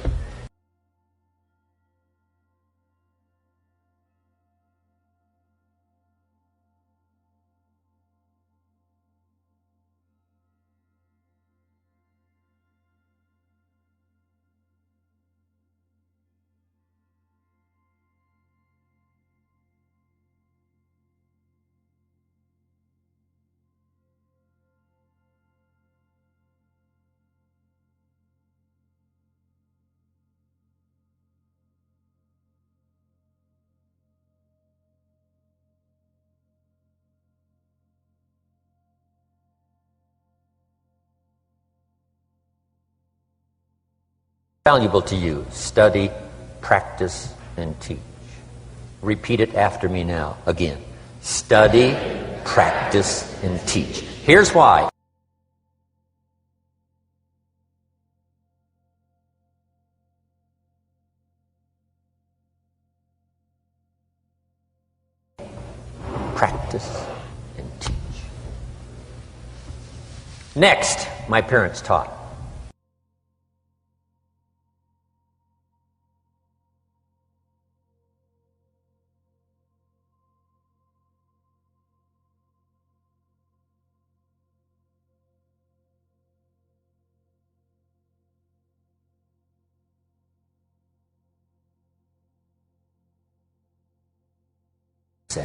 Valuable to you. Study, practice, and teach. Repeat it after me now. Again. Study, practice, and teach. Here's why. Practice and teach. Next, my parents taught.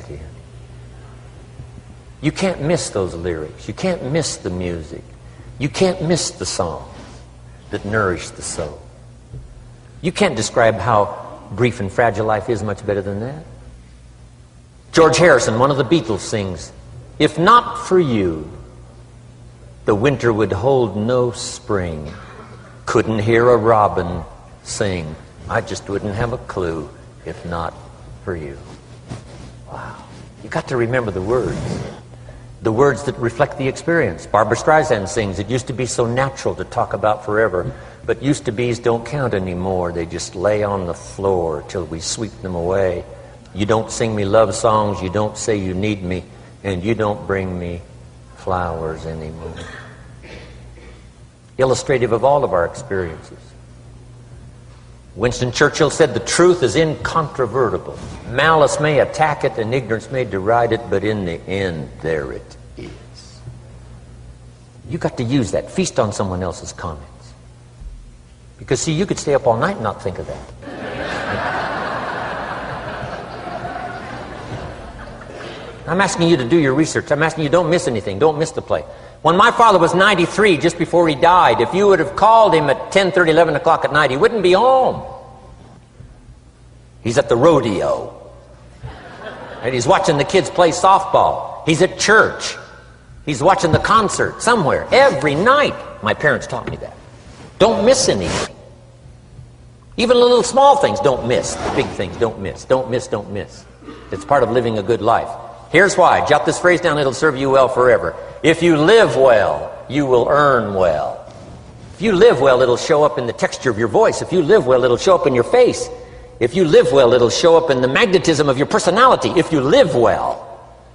Here. You can't miss those lyrics. You can't miss the music. You can't miss the songs that nourish the soul. You can't describe how brief and fragile life is much better than that. George Harrison, one of the Beatles, sings, "If not for you, the winter would hold no spring. Couldn't hear a robin sing. I just wouldn't have a clue if not for you." Wow. You got to remember the words that reflect the experience. Barbra Streisand sings, "It used to be so natural to talk about forever, but used to be's don't count anymore. They just lay on the floor till we sweep them away. You don't sing me love songs, you don't say you need me, and you don't bring me flowers anymore." Illustrative of all of our experiences. Winston Churchill said, "The truth is incontrovertible. Malice may attack it and ignorance may deride it, but in the end, there it is." You got to use that. Feast on someone else's comments. Because, see, you could stay up all night and not think of that. I'm asking you to do your research. I'm asking you, don't miss anything. Don't miss the play. When my father was 93, just before he died, if you would have called him at 10:30, 11 o'clock at night, he wouldn't be home. He's at the rodeo. And he's watching the kids play softball. He's at church. He's watching the concert somewhere. Every night, my parents taught me that. Don't miss anything. Even the little small things, don't miss. The big things, don't miss. Don't miss, don't miss. It's part of living a good life. Here's why. Jot this phrase down, it'll serve you well forever. If you live well, you will earn well. If you live well, it'll show up in the texture of your voice. If you live well, it'll show up in your face. If you live well, it'll show up in the magnetism of your personality. If you live well.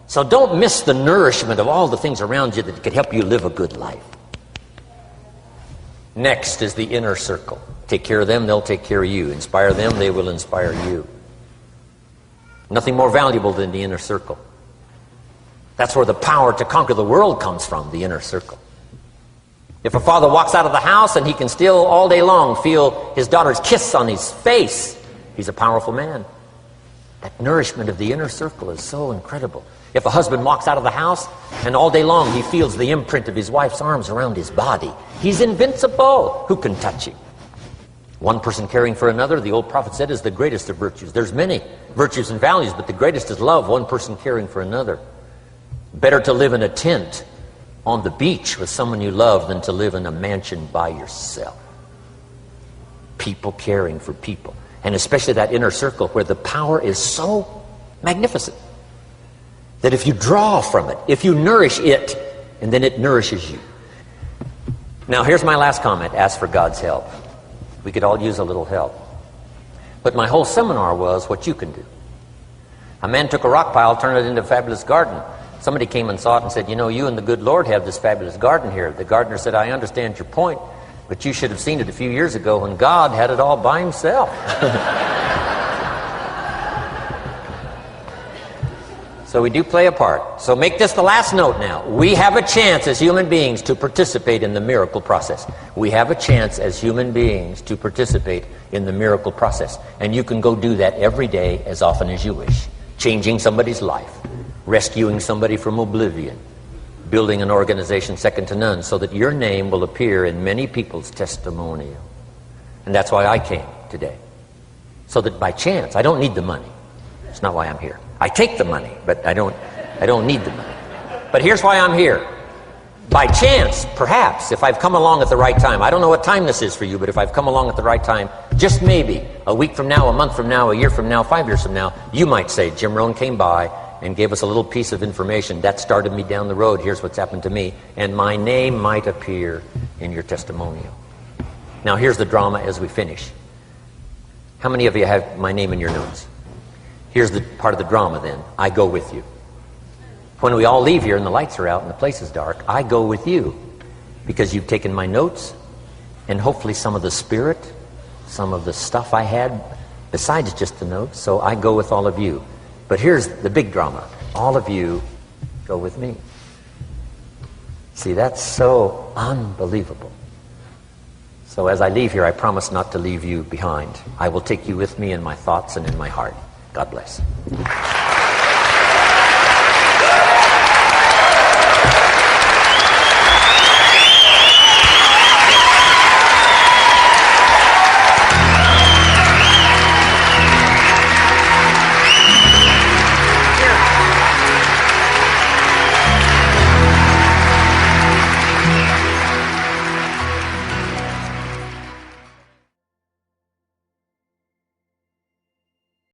So don't miss the nourishment of all the things around you that could help you live a good life. Next is the inner circle. Take care of them, they'll take care of you. Inspire them, they will inspire you. Nothing more valuable than the inner circle. That's where the power to conquer the world comes from, the inner circle. If a father walks out of the house and he can still all day long feel his daughter's kiss on his face, he's a powerful man. That nourishment of the inner circle is so incredible. If a husband walks out of the house and all day long he feels the imprint of his wife's arms around his body, he's invincible. Who can touch him? One person caring for another, the old prophet said, is the greatest of virtues. There's many virtues and values, but the greatest is love, one person caring for another. Better to live in a tent on the beach with someone you love than to live in a mansion by yourself. People caring for people. And especially that inner circle where the power is so magnificent that if you draw from it, if you nourish it, and then it nourishes you. Now here's my last comment. Ask for God's help. We could all use a little help. But my whole seminar was what you can do. A man took a rock pile, turned it into a fabulous garden. Somebody came and saw it and said, you know, you and the good Lord have this fabulous garden here. The gardener said, I understand your point, but you should have seen it a few years ago when God had it all by himself. So we do play a part. So make this the last note now. We have a chance as human beings to participate in the miracle process. We have a chance as human beings to participate in the miracle process. And you can go do that every day as often as you wish. Changing somebody's life. Rescuing somebody from oblivion. Building an organization second to none so that your name will appear in many people's testimonial. And that's why I came today. So that by chance, I don't need the money. That's not why I'm here. I take the money, but I don't need the money. But here's why I'm here. By chance, perhaps, if I've come along at the right time, I don't know what time this is for you, but if I've come along at the right time, just maybe, a week from now, a month from now, a year from now, 5 years from now, you might say, Jim Rohn came by and gave us a little piece of information. That started me down the road. Here's what's happened to me. And my name might appear in your testimonial. Now here's the drama as we finish. How many of you have my name in your notes? Here's the part of the drama then. I go with you. When we all leave here and the lights are out and the place is dark, I go with you because you've taken my notes and hopefully some of the spirit, some of the stuff I had besides just the notes. So I go with all of you. But here's the big drama. All of you go with me. See, that's so unbelievable. So as I leave here, I promise not to leave you behind. I will take you with me in my thoughts and in my heart. God bless.